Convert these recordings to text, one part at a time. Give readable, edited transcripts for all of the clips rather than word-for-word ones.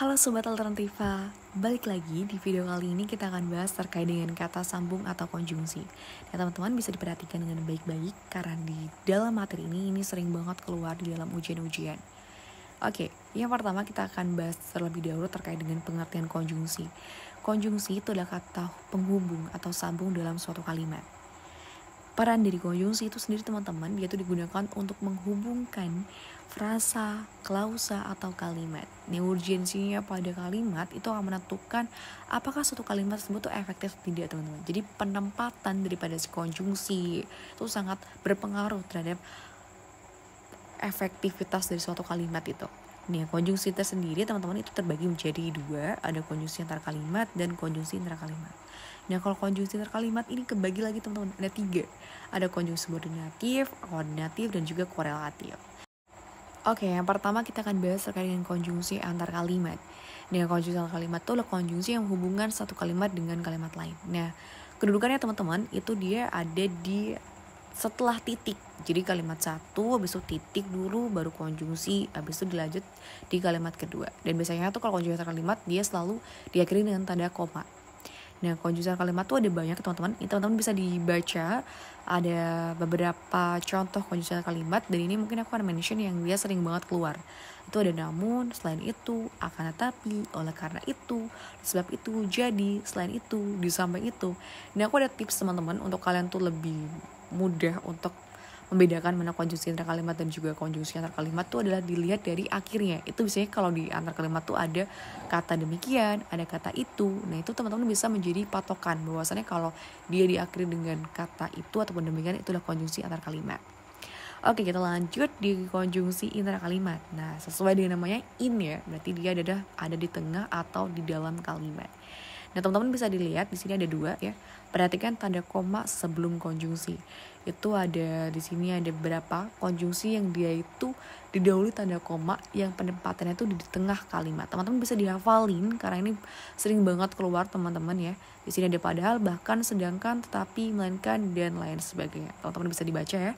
Halo Sobat Alternativa, balik lagi di video kali ini kita akan bahas terkait dengan kata sambung atau konjungsi. Nah teman-teman bisa diperhatikan dengan baik-baik karena di dalam materi ini sering banget keluar di dalam ujian-ujian. Oke, yang pertama kita akan bahas terlebih dahulu terkait dengan pengertian konjungsi. Konjungsi itu adalah kata penghubung atau sambung dalam suatu kalimat. Peran dari konjungsi itu sendiri teman-teman, dia itu digunakan untuk menghubungkan frasa, klausa, atau kalimat. Nah, urgensinya pada kalimat itu akan menentukan apakah suatu kalimat tersebut tuh efektif atau tidak teman-teman. Jadi penempatan daripada si konjungsi itu sangat berpengaruh terhadap efektivitas dari suatu kalimat itu. Nih, konjungsi tersendiri teman-teman itu terbagi menjadi dua, ada konjungsi antar kalimat dan konjungsi intra kalimat. Nah, kalau konjungsi antar kalimat ini kebagi lagi teman-teman, ada tiga. Ada konjungsi subordinatif, koordinatif, dan juga korelatif. Oke, yang pertama kita akan bahas terkait dengan konjungsi antar kalimat. Nah, konjungsi antar kalimat itu adalah konjungsi yang menghubungkan satu kalimat dengan kalimat lain. Nah, kedudukannya teman-teman itu dia ada di setelah titik. Jadi kalimat satu, habis itu titik dulu, baru konjungsi, habis itu dilanjut di kalimat kedua. Dan biasanya tuh kalau konjungsi antar kalimat dia selalu diakhiri dengan tanda koma. Nah, konjungsi antar kalimat tuh ada banyak teman-teman. Ini teman-teman bisa dibaca, ada beberapa contoh konjungsi antar kalimat, dan ini mungkin aku akan mention yang dia sering banget keluar. Itu ada namun, selain itu, akan tetapi, oleh karena itu, sebab itu, jadi, selain itu, di samping itu. Nah, aku ada tips teman-teman untuk kalian tuh lebih mudah untuk membedakan mana konjungsi antar kalimat dan juga konjungsi antar kalimat tuh adalah dilihat dari akhirnya. Itu biasanya kalau di antar kalimat tuh ada kata demikian, ada kata itu. Nah, itu teman-teman bisa menjadi patokan bahwasannya kalau dia diakhiri dengan kata itu ataupun demikian itu adalah konjungsi antar kalimat. Oke, kita lanjut di konjungsi intra kalimat. Nah, sesuai dengan namanya in ya, berarti dia ada di tengah atau di dalam kalimat. Nah, teman-teman bisa dilihat di sini ada dua ya. Perhatikan tanda koma sebelum konjungsi. Itu ada di sini ada beberapa konjungsi yang dia itu didahului tanda koma yang penempatannya itu di tengah kalimat. Teman-teman bisa dihafalin karena ini sering banget keluar teman-teman ya. Di sini ada padahal, bahkan, sedangkan, tetapi, melainkan, dan lain sebagainya. Teman-teman bisa dibaca ya.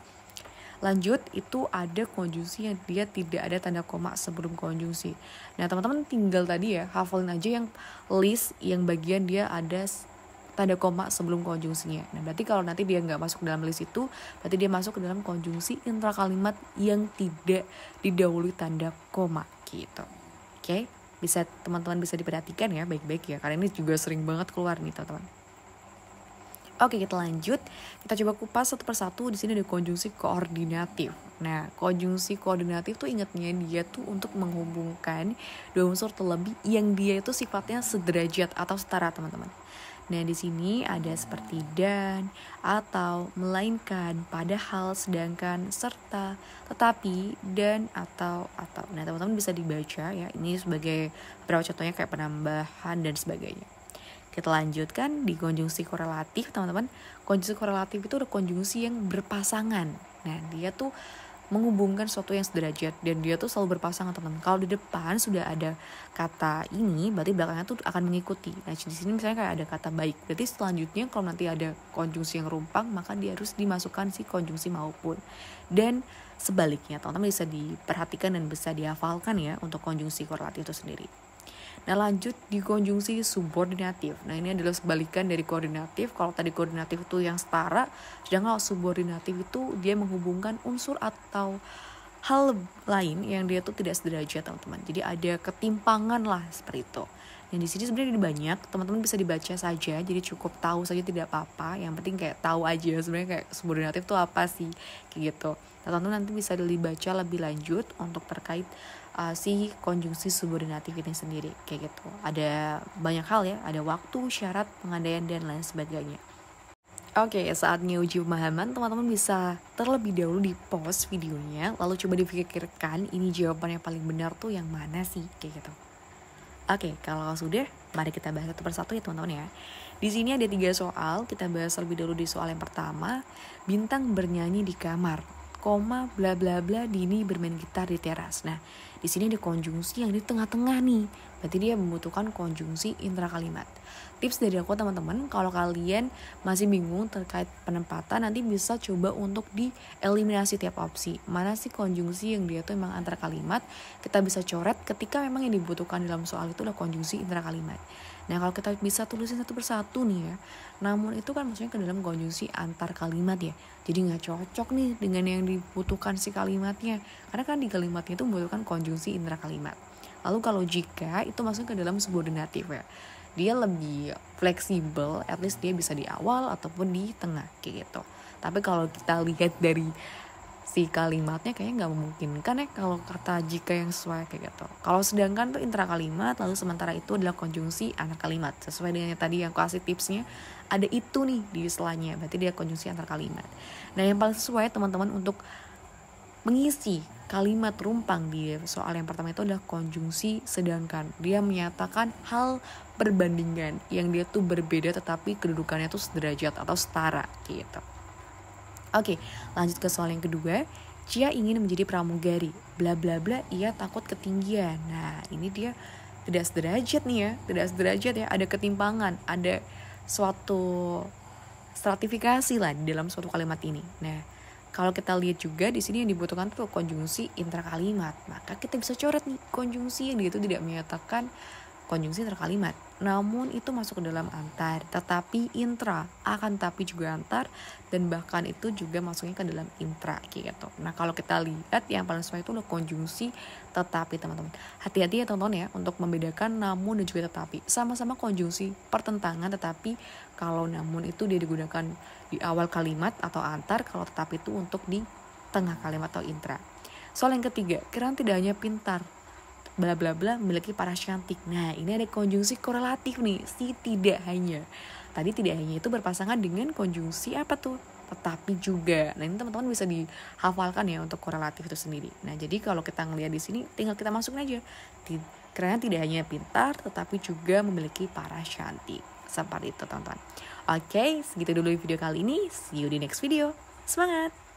Lanjut, itu ada konjungsi yang dia tidak ada tanda koma sebelum konjungsi. Nah, teman-teman tinggal tadi ya, hafalin aja yang list yang bagian dia ada tanda koma sebelum konjungsinya. Nah, berarti kalau nanti dia nggak masuk dalam list itu, berarti dia masuk ke dalam konjungsi intra kalimat yang tidak didahului tanda koma gitu. Oke, bisa teman-teman bisa diperhatikan ya baik-baik ya, karena ini juga sering banget keluar nih teman-teman. Oke, kita lanjut. Kita coba kupas satu persatu. Di sini ada konjungsi koordinatif. Nah, konjungsi koordinatif tuh ingatnya dia tuh untuk menghubungkan dua unsur terlebih yang dia itu sifatnya sederajat atau setara, teman-teman. Nah, di sini ada seperti dan, atau, melainkan, padahal, sedangkan, serta, tetapi, dan, atau. Nah, teman-teman bisa dibaca ya. Ini sebagai beberapa contohnya kayak penambahan dan sebagainya. Kita lanjutkan di konjungsi korelatif, teman-teman. Konjungsi korelatif itu ada konjungsi yang berpasangan. Nah, dia tuh menghubungkan sesuatu yang sederajat dan dia tuh selalu berpasangan, teman-teman. Kalau di depan sudah ada kata ini, berarti belakangnya tuh akan mengikuti. Nah, di sini misalnya kayak ada kata baik. Berarti selanjutnya kalau nanti ada konjungsi yang rumpang, maka dia harus dimasukkan si konjungsi maupun. Dan sebaliknya, teman-teman bisa diperhatikan dan bisa dihafalkan ya untuk konjungsi korelatif itu sendiri. Nah, lanjut di konjungsi subordinatif. Nah, ini adalah sebalikan dari koordinatif. Kalau tadi koordinatif itu yang setara, sedangkan kalau subordinatif itu dia menghubungkan unsur atau hal lain yang dia tuh tidak sederajat, teman-teman. Jadi ada ketimpangan lah seperti itu. Dan di sini sebenarnya banyak, teman-teman bisa dibaca saja. Jadi cukup tahu saja tidak apa-apa. Yang penting kayak tahu aja sebenarnya kayak subordinatif itu apa sih kayak gitu. Teman-teman nanti bisa dibaca lebih lanjut untuk terkait si konjungsi subordinatif ini sendiri kayak gitu. Ada banyak hal ya, ada waktu, syarat, pengandaian, dan lain sebagainya. Oke, saatnya uji pemahaman. Teman-teman bisa terlebih dahulu di pause videonya, lalu coba dipikirkan ini jawaban yang paling benar tuh yang mana sih kayak gitu. Oke, kalau sudah, mari kita bahas satu persatu ya teman-teman ya. Di sini ada 3 soal, kita bahas terlebih dahulu di soal yang pertama. Bintang bernyanyi di kamar, koma bla bla bla, Dini bermain gitar di teras. Nah, di sini ada konjungsi yang di tengah-tengah nih. berarti dia membutuhkan konjungsi intrakalimat. Tips dari aku teman-teman, kalau kalian masih bingung terkait penempatan, nanti bisa coba untuk dieliminasi tiap opsi. Mana sih konjungsi yang dia tuh emang antar kalimat, kita bisa coret ketika memang yang dibutuhkan dalam soal itu adalah konjungsi intrakalimat. Nah kalau kita bisa tulisin satu persatu nih ya, namun itu kan maksudnya ke dalam konjungsi antar kalimat ya, jadi nggak cocok nih dengan yang dibutuhkan si kalimatnya, karena kan di kalimatnya itu membutuhkan konjungsi intrakalimat. Lalu kalau jika itu masuk ke dalam subordinatif ya, dia lebih fleksibel, at least dia bisa di awal ataupun di tengah kayak gitu. Tapi kalau kita lihat dari si kalimatnya kayaknya nggak memungkinkan ya kalau kata jika yang sesuai kayak gitu. Kalau sedangkan tuh intrakalimat, lalu sementara itu adalah konjungsi antar kalimat. Sesuai dengan yang tadi yang aku kasih tipsnya, ada itu nih di setelahnya, berarti dia konjungsi antar kalimat. Nah yang paling sesuai teman-teman untuk mengisi kalimat rumpang di soal yang pertama itu adalah konjungsi sedangkan. Dia menyatakan hal perbandingan yang dia tuh berbeda tetapi kedudukannya tuh sederajat atau setara gitu. Oke, lanjut ke soal yang kedua. Cia ingin menjadi pramugari, bla bla bla, ia takut ketinggian. Nah, ini dia tidak sederajat nih ya, tidak sederajat ya, ada ketimpangan, ada suatu stratifikasi lah di dalam suatu kalimat ini. Nah, kalau kita lihat juga di sini yang dibutuhkan tuh konjungsi intrakalimat, maka kita bisa coret nih konjungsi yang dia itu tidak menyatakan konjungsi interkalimat, namun itu masuk ke dalam antar, tetapi intra, akan tapi juga antar, dan bahkan itu juga masuknya ke dalam intra gitu. Nah kalau kita lihat yang paling sesuai itu adalah konjungsi tetapi teman-teman. Hati-hati ya teman-teman ya untuk membedakan namun dan juga tetapi. Sama-sama konjungsi pertentangan, tetapi kalau namun itu dia digunakan di awal kalimat atau antar, kalau tetapi itu untuk di tengah kalimat atau intra. Soal yang ketiga, Kiran tidak hanya pintar, bla bla bla memiliki paras cantik. Nah ini ada konjungsi korelatif nih, si tidak hanya. Tadi tidak hanya itu berpasangan dengan konjungsi apa tuh? Tetapi juga. Nah ini teman-teman bisa dihafalkan ya untuk korelatif itu sendiri. Nah jadi kalau kita ngelihat di sini tinggal kita masukin aja. Karena tidak hanya pintar tetapi juga memiliki paras cantik. Seperti itu teman-teman. Oke, segitu dulu video kali ini. See you di next video. Semangat!